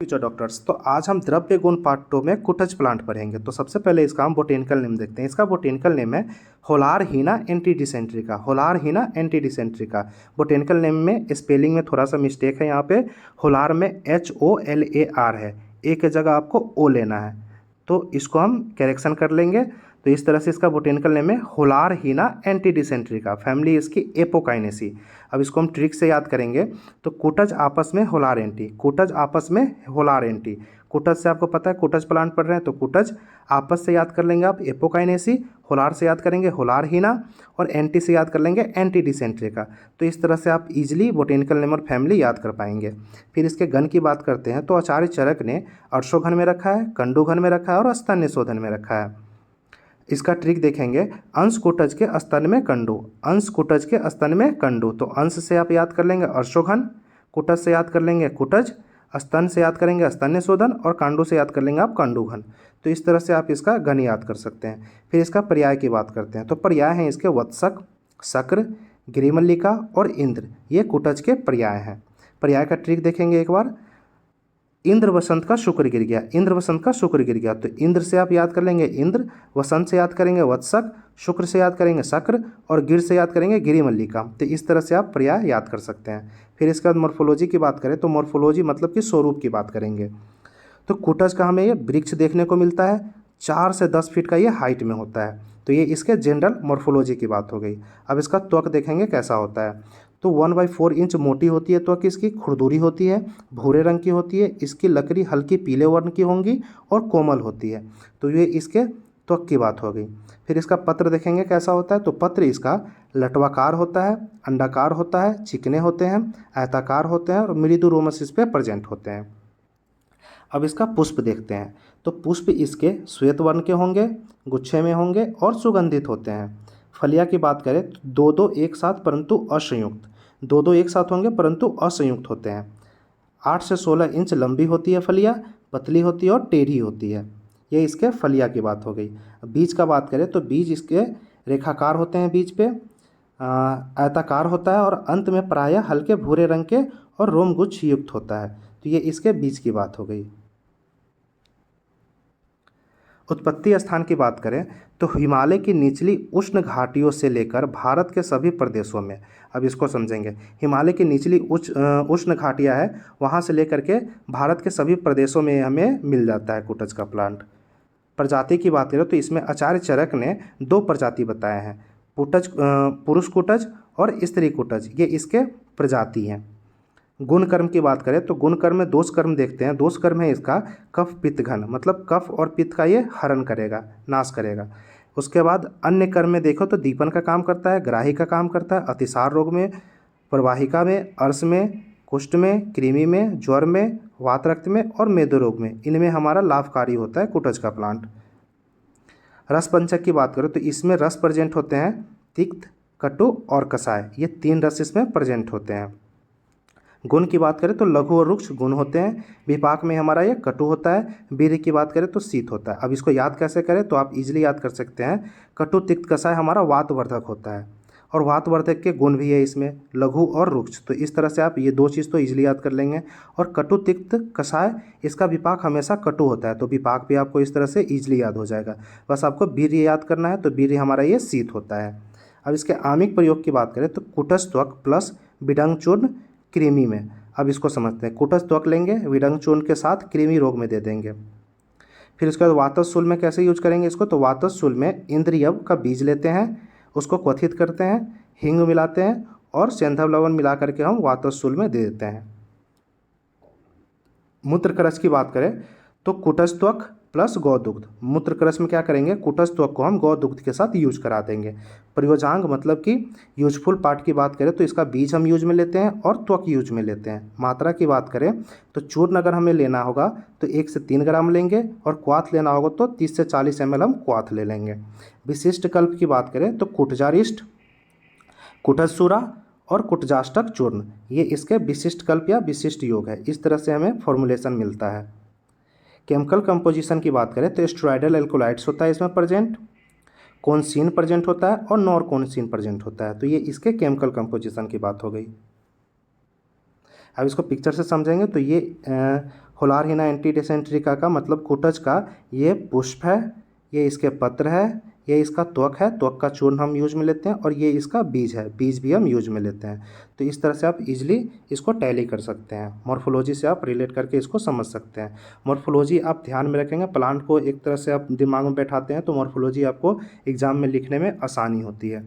Future doctors. तो आज हम द्रव्य गुण पार्ट 2 में कुटज प्लांट पढ़ेंगे। तो सबसे पहले इसका हम बोटेनिकल नेम देखते हैं। इसका बोटेनिकल नेम है होलारहिना एंटीडिसेंट्रिका। होलारहिना एंटीडिसेंट्रिका बोटेनिकल नेम में स्पेलिंग में थोड़ा सा मिस्टेक है। यहाँ पे होलार में HOLAR है, ए की जगह आपको ओ लेना है, तो इसको हम करेक्शन कर लेंगे। तो इस तरह से इसका बोटेनिकल नेम है होलारहिना एंटीडिसेंट्रिका, फैमिली इसकी एपोकाइनेसी। अब इसको हम ट्रिक से याद करेंगे। तो कुटज आपस में होलार एंटी, कुटज आपस में होलार एंटी। कुटज से आपको पता है कुटज प्लांट पढ़ रहे हैं, तो कुटज आपस से याद कर लेंगे आप एपोकाइनेसी, होलार से याद करेंगे होलारहिना, और एंटी से याद कर लेंगे एंटीडिसेंट्रिका। तो इस तरह से आप इजीली बोटेनिकल नेम और फैमिली याद कर पाएंगे। फिर इसके घन की बात करते हैं। तो आचार्य चरक ने अर्शोघन में रखा है, कंडुघन में रखा है और स्तन्य शोधन में रखा है। इसका ट्रिक देखेंगे, अंश कुटज के स्तन में कंडु, अंश कुटज के स्तन में कंडु। तो अंश से आप याद कर लेंगे अर्शोघन, कुटज से याद कर लेंगे कुटज, स्तन से याद करेंगे स्तन्य शोधन, और कांडु से याद कर लेंगे आप कंडुघन। तो इस तरह से आप इसका घन याद कर सकते हैं। फिर इसका पर्याय की बात करते हैं। तो पर्याय हैं इसके वत्सक, शक्र, गिरिमल्लिका और इंद्र, ये कुटज के पर्याय हैं। पर्याय का ट्रिक देखेंगे एक बार। इंद्र वसंत का शुक्र गिर गया, इंद्र वसंत का शुक्र गिर गया। तो इंद्र से आप याद कर लेंगे इंद्र, वसंत से याद करेंगे वत्सक, शुक्र से याद करेंगे शक्र, और गिर से याद करेंगे गिरिमल्लिका। तो इस तरह से आप पर्याय याद कर सकते हैं। फिर इसके बाद मॉर्फोलॉजी की बात करें। तो मॉर्फोलॉजी मतलब कि स्वरूप की बात करेंगे। तो कुटज का हमें ये वृक्ष देखने को मिलता है, 4 से 10 फीट का ये हाइट में होता है। तो ये इसके जनरल मॉर्फोलॉजी की बात हो गई। अब इसका त्वक देखेंगे कैसा होता है। तो 1/4 इंच मोटी होती है त्वक इसकी, खुरदुरी होती है, भूरे रंग की होती है, इसकी लकड़ी हल्की पीले वर्ण की होंगी और कोमल होती है। तो ये इसके त्वक की बात हो गई। फिर इसका पत्र देखेंगे कैसा होता है। तो पत्र इसका लटवाकार होता है, अंडाकार होता है, चिकने होते हैं, आयताकार होते हैं और मृदु रोमस इस पे प्रेजेंट होते हैं। अब इसका पुष्प देखते हैं। तो पुष्प इसके श्वेत वर्ण के होंगे, गुच्छे में होंगे और सुगंधित होते हैं। फलियाँ की बात करें तो दो दो एक साथ परंतु असंयुक्त, दो दो एक साथ होंगे परंतु असंयुक्त होते हैं। 8 से 16 इंच लंबी होती है फलियाँ, पतली होती है और टेढ़ी होती है। ये इसके फलियाँ की बात हो गई। बीज का बात करें तो बीज इसके रेखाकार होते हैं, बीज पे आयताकार होता है और अंत में प्रायः हल्के भूरे रंग के और रोमगुच्छ युक्त होता है। तो ये इसके बीज की बात हो गई। उत्पत्ति स्थान की बात करें तो हिमालय की निचली उष्ण घाटियों से लेकर भारत के सभी प्रदेशों में, अब इसको समझेंगे, हिमालय की निचली उष्ण घाटियाँ है, वहाँ से लेकर के भारत के सभी प्रदेशों में हमें मिल जाता है कुटज का प्लांट। प्रजाति की बात करें तो इसमें आचार्य चरक ने 2 प्रजाति बताए हैं, पुरुष कुटज और स्त्री कुटज, ये इसके प्रजाति हैं। गुण कर्म की बात करें तो गुण कर्म में दोष कर्म देखते हैं। दोष कर्म है इसका कफ पित्त घन, मतलब कफ और पित्त का ये हरण करेगा, नाश करेगा। उसके बाद अन्य कर्म में देखो तो दीपन का काम करता है, ग्राही का काम करता है, अतिसार रोग में, प्रवाहिका में, अर्श में, कुष्ठ में, कृमि में, ज्वर में, वात रक्त में और मेदो रोग में, इनमें हमारा लाभकारी होता है कुटज का प्लांट। रस पंचक की बात करें तो इसमें रस प्रेजेंट होते हैं, तिक्त, कटु और कसाय, ये 3 रस इसमें प्रेजेंट होते हैं। गुण की बात करें तो लघु और रुक्ष गुण होते हैं। विपाक में हमारा ये कटु होता है। वीर्य की बात करें तो शीत होता है। अब इसको याद कैसे करें तो आप इजीली याद कर सकते हैं। कटु तिक्त कषाय हमारा वातवर्धक होता है और वातवर्धक के गुण भी है इसमें, लघु और रुक्ष। तो इस तरह से आप ये 2 चीज़ तो इजीली याद कर लेंगे। और कटु तिक्त कषाय, इसका विपाक हमेशा कटु होता है, तो विपाक भी आपको इस तरह से ईजिली याद हो जाएगा। बस आपको वीर्य याद करना है, तो वीर्य हमारा ये शीत होता है। अब इसके आमिक प्रयोग की बात करें तो कुटज त्वक प्लस विडंग चूर्ण कृमि में। अब इसको समझते हैं। कुटज त्वक लेंगे, विडंग चूर्ण के साथ कृमि रोग में दे देंगे। फिर उसके बाद वातस्सूल में कैसे यूज करेंगे इसको, तो वातस्सूल में इंद्रियव का बीज लेते हैं, उसको क्वथित करते हैं, हींग मिलाते हैं और सेंधव लवण मिला करके हम वातस्सूल में दे देते हैं। मूत्र करस की बात करें तो कुटज त्वक प्लस गौदुग्ध। मूत्र करस में क्या करेंगे, कुटज त्वक को हम गौदुग्ध के साथ यूज करा देंगे। प्रयोजांग मतलब कि यूजफुल पार्ट की बात करें तो इसका बीज हम यूज में लेते हैं और त्वक यूज में लेते हैं। मात्रा की बात करें तो चूर्ण अगर हमें लेना होगा तो 1 से 3 ग्राम लेंगे और क्वाथ लेना होगा तो 30 से 40 ml हम क्वाथ ले लेंगे। विशिष्ट कल्प की बात करें तो कुटजारिष्ट, कुटजसूरा और कुटजाष्टक चूर्ण, ये इसके विशिष्ट कल्प या विशिष्ट योग है। इस तरह से हमें फॉर्मुलेशन मिलता है। केमिकल कंपोजिशन की बात करें तो स्टेरॉयडल एल्कोलाइड्स होता है इसमें प्रेजेंट, कॉन्सिन प्रेजेंट होता है और नॉर कॉन्सिन प्रेजेंट होता है। तो ये इसके केमिकल कंपोजिशन की बात हो गई। अब इसको पिक्चर से समझेंगे तो ये होलारहिना एंटीडिसेंट्रिका का मतलब कुटज का ये पुष्प है, ये इसके पत्र है, ये इसका त्वक है, त्वक का चूर्ण हम यूज में लेते हैं, और ये इसका बीज है, बीज भी हम यूज में लेते हैं। तो इस तरह से आप इजीली इसको टैली कर सकते हैं, मॉर्फोलॉजी से आप रिलेट करके इसको समझ सकते हैं। मॉर्फोलॉजी आप ध्यान में रखेंगे, प्लांट को एक तरह से आप दिमाग में बैठाते हैं तो मॉर्फोलॉजी आपको एग्जाम में लिखने में आसानी होती है।